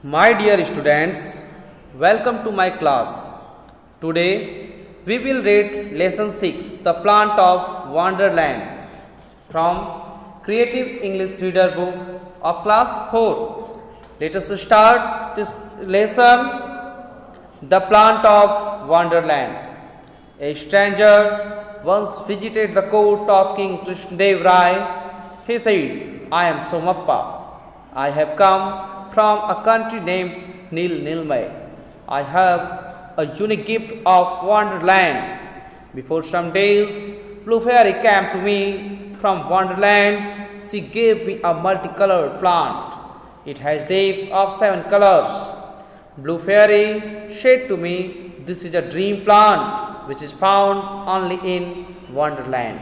My dear students, welcome to my class. Today we will read lesson 6, The Plant of Wonderland, from Creative English Reader Book of class 4. Let us start this lesson. The Plant of Wonderland. A stranger once visited the court of King Krishnadev Rai. He said, I am Somappa. I have come from a country named Nilmai. I have a unique gift of Wonderland. Before some days, Blue Fairy came to me from Wonderland. She gave me a multicolored plant. It has leaves of 7 colors. Blue Fairy said to me, this is a dream plant which is found only in Wonderland.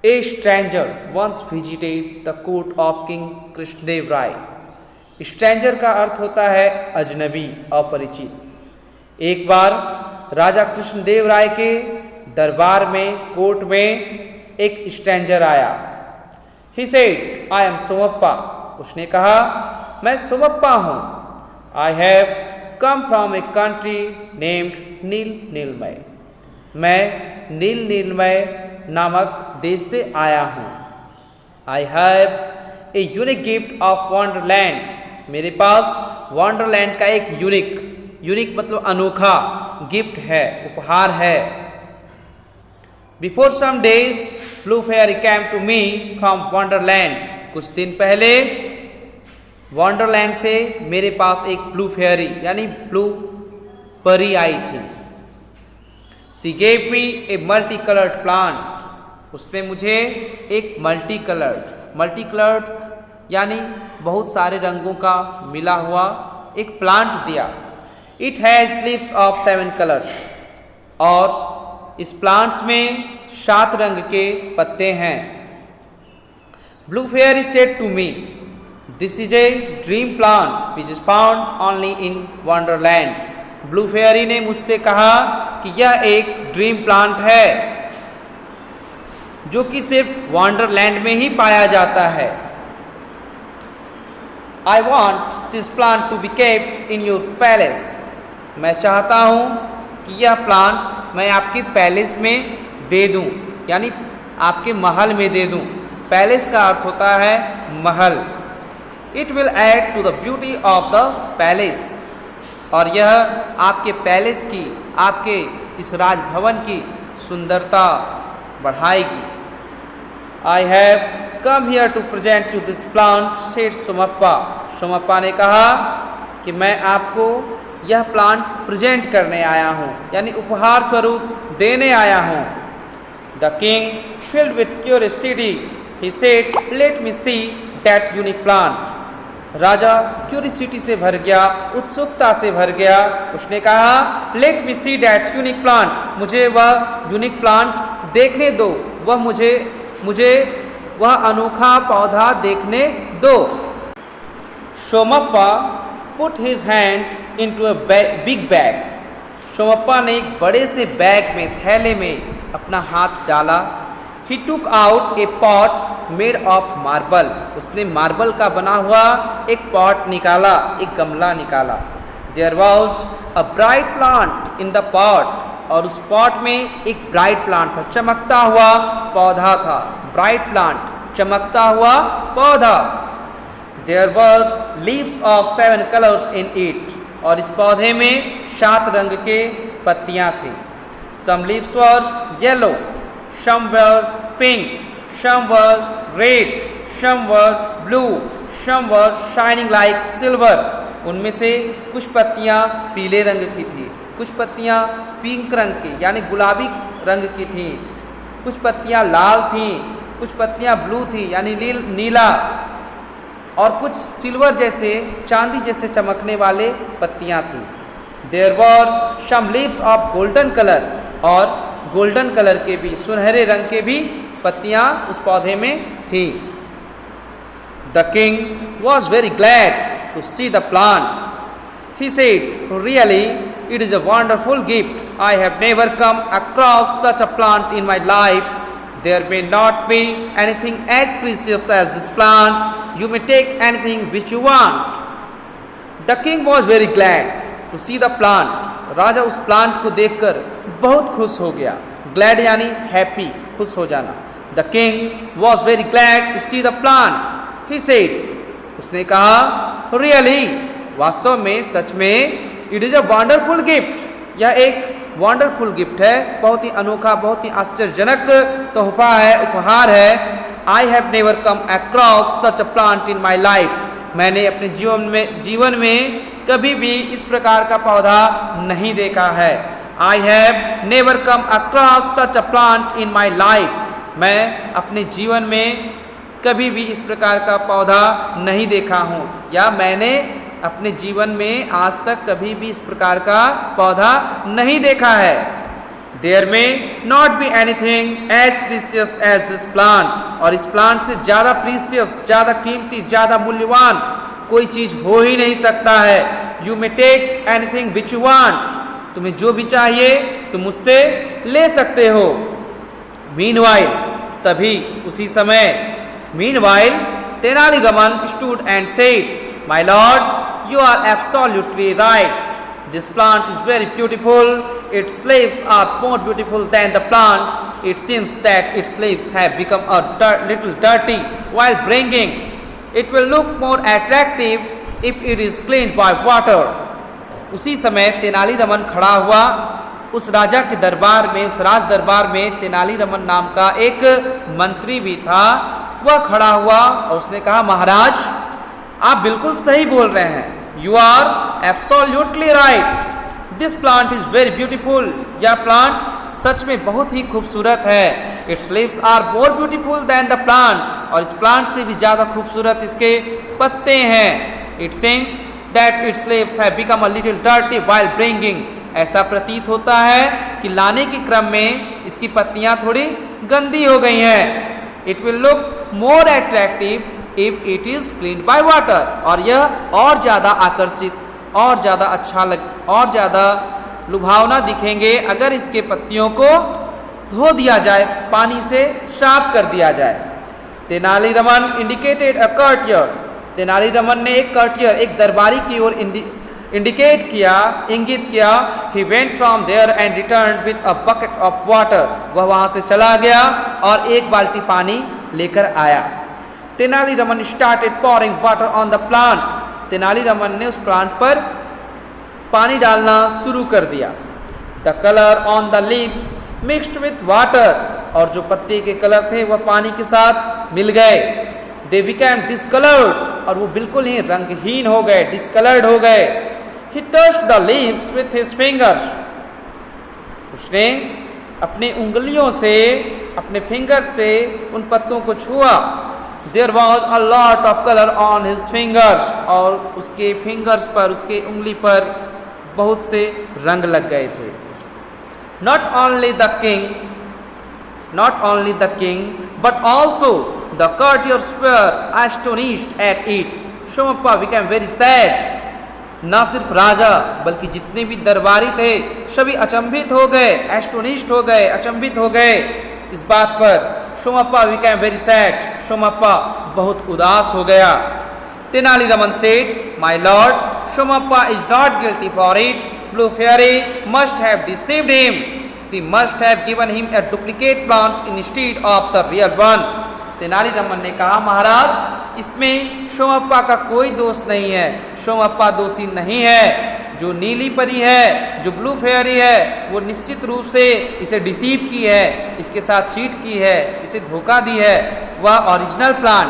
A stranger once visited the court of King Krishnadev Rai. Stranger का अर्थ होता है अजनबी, अपरिचित। एक बार राजा कृष्णदेव राय के दरबार में, court में एक स्ट्रेंजर आया। He said, I am Somappa. उसने कहा, मैं सोमप्पा हूँ। I have come from a country named Neelamay. मैं नीलमय नामक देश से आया हूँ। I have a unique gift of wonderland. मेरे पास वंडरलैंड का एक यूनिक मतलब अनोखा गिफ्ट है, उपहार है। Before some days blue fairy came to me from Wonderland. कुछ दिन पहले वंडरलैंड से मेरे पास एक ब्लू फेयरी यानी ब्लू परी आई थी। सी gave me a multi coloured plant. उसने मुझे एक मल्टी कलर्ड यानी बहुत सारे रंगों का मिला हुआ एक प्लांट दिया। It has leaves of 7 colours. और इस प्लांट्स में 7 रंग के पत्ते हैं। Blue fairy said to me, this is a dream plant which is found only in Wonderland. Blue fairy ने मुझसे कहा कि यह एक ड्रीम प्लांट है जो कि सिर्फ वंडरलैंड में ही पाया जाता है। I want this plant to be kept in your palace. मैं चाहता हूँ कि यह प्लांट मैं आपके पैलेस में दे दूँ, यानी आपके महल में दे दूँ। पैलेस का अर्थ होता है महल। It will add to the beauty of the palace. और यह आपके पैलेस की, आपके इस राजभवन की सुंदरता बढ़ाएगी। I have come here to present you this plant, said Somappa. Somappa ने कहा कि मैं आपको यह प्लांट प्रेजेंट करने आया हूँ, यानी उपहार स्वरूप देने आया हूँ। The king filled with curiosity, he said, let me see that unique plant. Raja curiosity से भर गया, उत्सुकता से भर गया। उसने कहा, let me see that unique plant. मुझे वह यूनिक प्लांट देखने दो, मुझे वह अनोखा पौधा देखने दो। Somappa put his hand into a big bag. Somappa ने एक बड़े से बैग में, थैले में अपना हाथ डाला। He took out a pot made of marble. उसने मार्बल का बना हुआ एक पॉट निकाला, एक गमला निकाला। There was a bright plant in the pot. और उस पॉट में एक ब्राइट प्लांट था, चमकता हुआ पौधा था। ब्राइट प्लांट, चमकता हुआ पौधा। There were leaves of 7 colours in it. और इस पौधे में 7 रंग के पत्तियां थी। Some leaves were yellow, some were pink, some were red, some were blue, some were shining like silver. उनमें से कुछ पत्तियां पीले रंग की थी, कुछ पत्तियां पिंक रंग की यानी गुलाबी रंग की थी, कुछ पत्तियां लाल थीं, कुछ पत्तियां ब्लू थी यानी नीला, और कुछ सिल्वर जैसे, चांदी जैसे चमकने वाले पत्तियां थी। There were some leaves of golden colour. और गोल्डन कलर के भी, सुनहरे रंग के भी पत्तियां उस पौधे में थी। The king was very glad to see the plant. He said, really, it is a wonderful gift. I have never come across such a plant in my life. There may not be anything as precious as this plant. You may take anything which you want. The king was very glad to see the plant. राजा उस plant को देखकर बहुत खुश हो गया। Glad यानी happy, खुश हो जाना। The king was very glad to see the plant. He said, उसने कहा, रियली, वास्तव में, सच में, it is a wonderful gift, यह एक वंडरफुल गिफ्ट है, बहुत ही अनोखा, बहुत ही आश्चर्यजनक तोहफा है, उपहार है। I have never come across such a plant in my life. मैंने अपने जीवन में कभी भी इस प्रकार का पौधा नहीं देखा है। I have never come across such a plant in my life. मैं अपने जीवन में कभी भी इस प्रकार का पौधा नहीं देखा हूँ, या मैंने अपने जीवन में आज तक कभी भी इस प्रकार का पौधा नहीं देखा है। There may not be anything as precious as this plant, और इस प्लांट से ज़्यादा प्रीसियस, ज़्यादा कीमती, ज़्यादा मूल्यवान कोई चीज़ हो ही नहीं सकता है। You may take anything which you want, तुम्हें जो भी चाहिए तुम मुझसे ले सकते हो। Meanwhile, तभी, उसी समय, Meanwhile, Tenali Raman stood and said, My lord, you are absolutely right. This plant is very beautiful. Its leaves are more beautiful than the plant. It seems that its leaves have become a little dirty while bringing. It will look more attractive if it is cleaned by water. उसी समय तेनालीरामन खड़ा हुआ। उस राजा के दरबार में, उस राज दरबार में तेनालीरामन नाम का एक मंत्री भी था। वह खड़ा हुआ और उसने कहा, महाराज, आप बिल्कुल सही बोल रहे हैं। You are absolutely right, this plant is very beautiful. यह प्लांट सच में बहुत ही खूबसूरत है। Its leaves are more beautiful than the plant, और इस प्लांट से भी ज़्यादा खूबसूरत इसके पत्ते हैं। It seems that it's leaves have become a little dirty while bringing. ऐसा प्रतीत होता है कि लाने के क्रम में इसकी पत्तियां थोड़ी गंदी हो गई हैं। It will look more attractive if it is cleaned by water, और यह और ज़्यादा आकर्षित, और ज़्यादा अच्छा और ज़्यादा लुभावना दिखेंगे अगर इसके पत्तियों को धो दिया जाए, पानी से साफ कर दिया जाए। तेनालीरामन इंडिकेटेड अ कर्टियर। तेनालीरामन ने एक कर्टियर, एक दरबारी की ओर इंडिकेट किया, इंगित किया। He went from there and return with a bucket of water. वह वहाँ से चला गया और एक बाल्टी पानी लेकर आया। Tenali Raman started pouring water on the plant. Tenali Raman ने उस प्लांट पर पानी डालना शुरू कर दिया। The colour on the leaves mixed with water, और जो पत्ते के कलर थे वह पानी के साथ मिल गए। दे बिकेम डिस्कलर्ड, और वो बिल्कुल ही रंगहीन हो गए, डिस्कलर्ड हो गए। ही touched the leaves with his fingers. उसने अपने उंगलियों से, अपने फिंगर से उन पत्तों को छुआ। There was a lot of color on his fingers, और उसके फिंगर्स पर, उसके उंगली पर बहुत से रंग लग गए थे। Not only the king, but also the courtiers were astonished at it. Somappa became very sad. न सिर्फ राजा बल्कि जितने भी दरबारी थे सभी अचंभित हो गए, एस्टोनिश्ड हो गए, अचंभित हो गए इस बात पर। Somappa became very sad. Somappa बहुत उदास हो गया। Tenali Raman said, My lord, Somappa is not guilty for it. Blue Fairy must have deceived him. She must have given him a duplicate plant instead of the real one. Tenali Raman ने कहा, महाराज, इसमें सोमप्पा का कोई दोष नहीं है। सोमप्पा दोषी नहीं है। जो नीली परी है, जो ब्लू फेयरी है, वो निश्चित रूप से इसे डिसीव की है, इसके साथ चीट की है, इसे धोखा दी है। वह ओरिजिनल प्लांट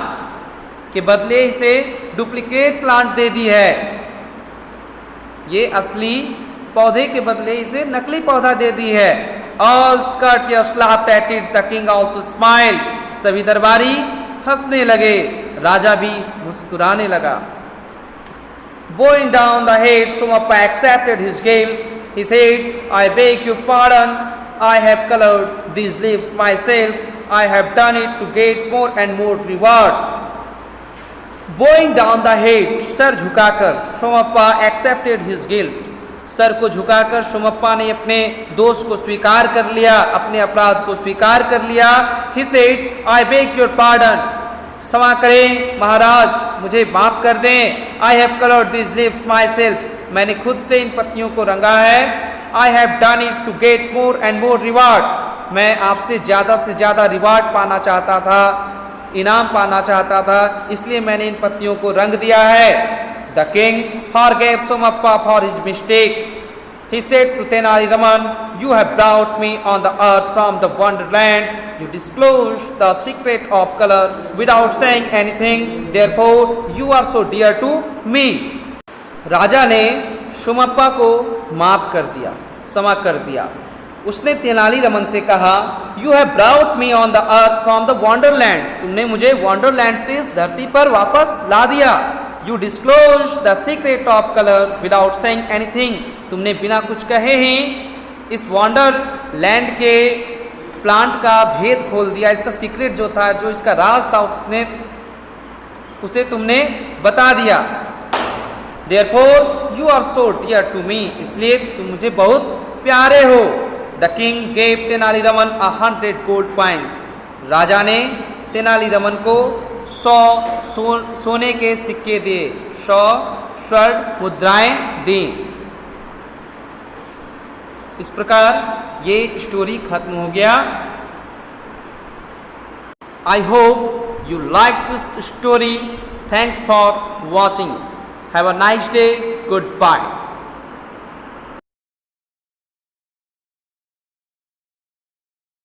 के बदले इसे डुप्लीकेट प्लांट दे दी है। ये असली पौधे के बदले इसे नकली पौधा दे दी है। All courtiers laughed at it. The king also smiled. सभी दरबारी हंसने लगे, राजा भी मुस्कुराने लगा। Bowing down the head, Somappa accepted his guilt. He said, I beg your pardon. I have colored these leaves myself. I have done it to get more and more reward. Bowing down the head, सर झुकाकर Somappa accepted his guilt. सर को झुकाकर सोमप्पा ने अपने दोष को स्वीकार कर लिया, अपने अपराध को स्वीकार कर लिया। He said, I beg your pardon. क्षमा करें महाराज, मुझे माफ कर दें। I have coloured this leaves myself, मैंने खुद से इन पत्तियों को रंगा है। I have done it to get more and more reward, मैं आपसे ज़्यादा रिवार्ड पाना चाहता था, इनाम पाना चाहता था, इसलिए मैंने इन पत्तियों को रंग दिया है। The king forgave Somappa for his mistake. He said to Tenali Raman, you have brought me on the earth from the wonderland. You disclosed the secret of color without saying anything. Therefore, you are so dear to me. राजा ने सोमप्पा को माफ कर दिया, क्षमा कर दिया। उसने तेनाली रमन से कहा, You have brought me on the earth from the wonderland. तुमने मुझे वॉन्डरलैंड से इस धरती पर वापस ला दिया। You disclosed the secret of color without saying anything. तुमने बिना कुछ कहे ही इस वॉन्डरलैंड के प्लांट का भेद खोल दिया, इसका सीक्रेट जो था, जो इसका राज था, उसे तुमने बता दिया। Therefore, you are so dear to me. इसलिए तुम मुझे बहुत प्यारे हो। The king gave Tenali Raman 100 gold coins. राजा ने तेनाली रमन को 100 सोने के सिक्के दिए, 100 स्वर्ण मुद्राएं दी। इस प्रकार ये स्टोरी खत्म हो गया। I hope you like this story. Thanks for watching. Have a nice day. Good bye.